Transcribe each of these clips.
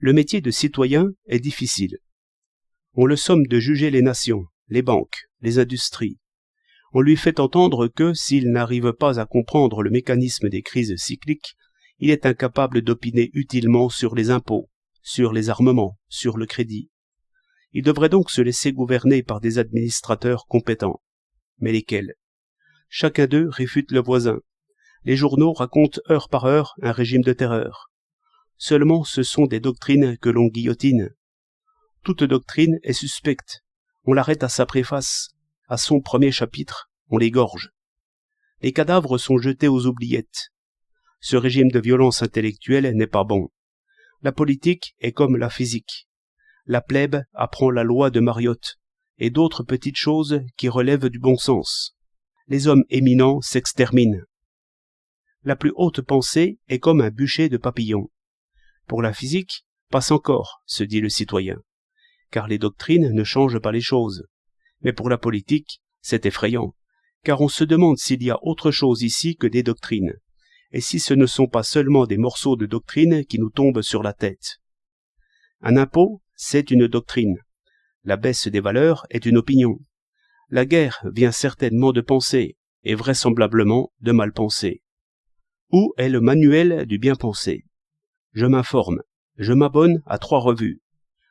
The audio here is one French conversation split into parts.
Le métier de citoyen est difficile. On le somme de juger les nations, les banques, les industries. On lui fait entendre que, s'il n'arrive pas à comprendre le mécanisme des crises cycliques, il est incapable d'opiner utilement sur les impôts, sur les armements, sur le crédit. Il devrait donc se laisser gouverner par des administrateurs compétents. Mais lesquels? Chacun d'eux réfute le voisin. Les journaux racontent heure par heure un régime de terreur. Seulement ce sont des doctrines que l'on guillotine. Toute doctrine est suspecte. On l'arrête à sa préface, à son premier chapitre, on l'égorge. Les cadavres sont jetés aux oubliettes. Ce régime de violence intellectuelle n'est pas bon. La politique est comme la physique. La plèbe apprend la loi de Mariotte et d'autres petites choses qui relèvent du bon sens. Les hommes éminents s'exterminent. La plus haute pensée est comme un bûcher de papillons. Pour la physique, passe encore, se dit le citoyen, car les doctrines ne changent pas les choses. Mais pour la politique, c'est effrayant, car on se demande s'il y a autre chose ici que des doctrines, et si ce ne sont pas seulement des morceaux de doctrine qui nous tombent sur la tête. Un impôt, c'est une doctrine. La baisse des valeurs est une opinion. La guerre vient certainement de penser, et vraisemblablement de mal penser. Où est le manuel du bien penser? Je m'informe, je m'abonne à 3 revues.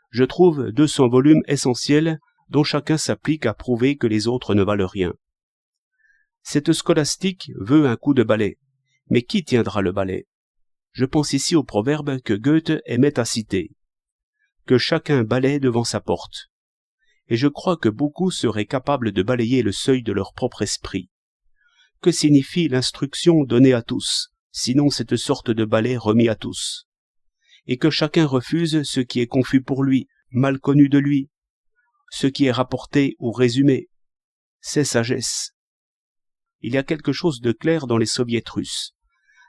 Je trouve 200 volumes essentiels dont chacun s'applique à prouver que les autres ne valent rien. Cette scolastique veut un coup de balai. Mais qui tiendra le balai? Je pense ici au proverbe que Goethe aimait à citer. Que chacun balaie devant sa porte. Et je crois que beaucoup seraient capables de balayer le seuil de leur propre esprit. Que signifie l'instruction donnée à tous, sinon cette sorte de balai remis à tous? Et que chacun refuse ce qui est confus pour lui, mal connu de lui, ce qui est rapporté ou résumé. C'est sagesse. Il y a quelque chose de clair dans les soviets russes.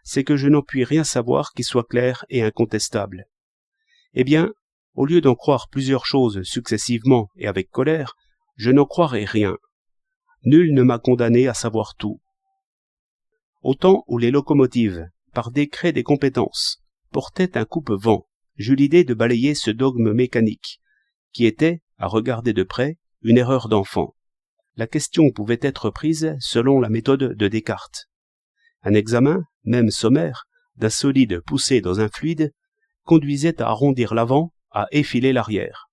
C'est que je n'en puis rien savoir qui soit clair et incontestable. Eh bien, au lieu d'en croire plusieurs choses successivement et avec colère, je n'en croirai rien. Nul ne m'a condamné à savoir tout. Au temps où les locomotives, par décret des compétences, portaient un coupe-vent, j'eus l'idée de balayer ce dogme mécanique, qui était, à regarder de près, une erreur d'enfant. La question pouvait être prise selon la méthode de Descartes. Un examen, même sommaire, d'un solide poussé dans un fluide, conduisait à arrondir l'avant, à effiler l'arrière.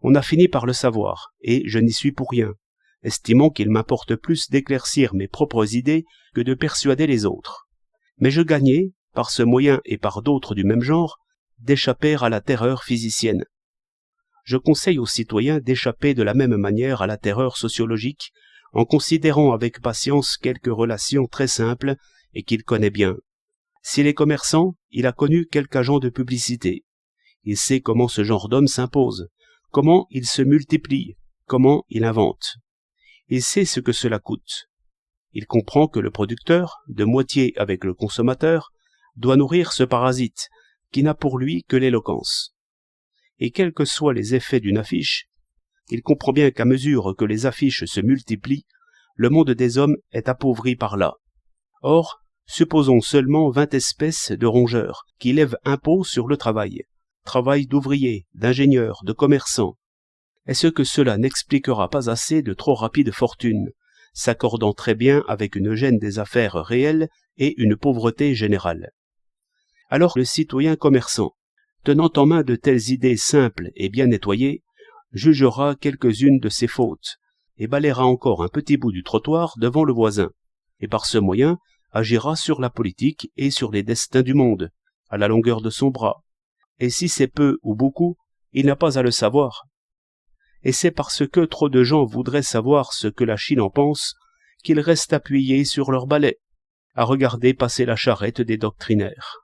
On a fini par le savoir, et je n'y suis pour rien, estimant qu'il m'importe plus d'éclaircir mes propres idées que de persuader les autres. Mais je gagnais, par ce moyen et par d'autres du même genre, d'échapper à la terreur physicienne. Je conseille aux citoyens d'échapper de la même manière à la terreur sociologique, en considérant avec patience quelques relations très simples et qu'il connaît bien. S'il est commerçant, il a connu quelque agent de publicité. Il sait comment ce genre d'homme s'impose, comment il se multiplie, comment il invente. Il sait ce que cela coûte. Il comprend que le producteur, de moitié avec le consommateur, doit nourrir ce parasite, qui n'a pour lui que l'éloquence. Et quels que soient les effets d'une affiche, il comprend bien qu'à mesure que les affiches se multiplient, le monde des hommes est appauvri par là. Or, supposons seulement 20 espèces de rongeurs qui lèvent impôt sur le travail d'ouvriers, d'ingénieurs, de commerçants. Est-ce que cela n'expliquera pas assez de trop rapides fortunes, s'accordant très bien avec une gêne des affaires réelles et une pauvreté générale? Alors le citoyen commerçant, tenant en main de telles idées simples et bien nettoyées, jugera quelques-unes de ses fautes, et balayera encore un petit bout du trottoir devant le voisin, et par ce moyen agira sur la politique et sur les destins du monde, à la longueur de son bras. Et si c'est peu ou beaucoup, il n'a pas à le savoir. Et c'est parce que trop de gens voudraient savoir ce que la Chine en pense, qu'ils restent appuyés sur leur balai, à regarder passer la charrette des doctrinaires.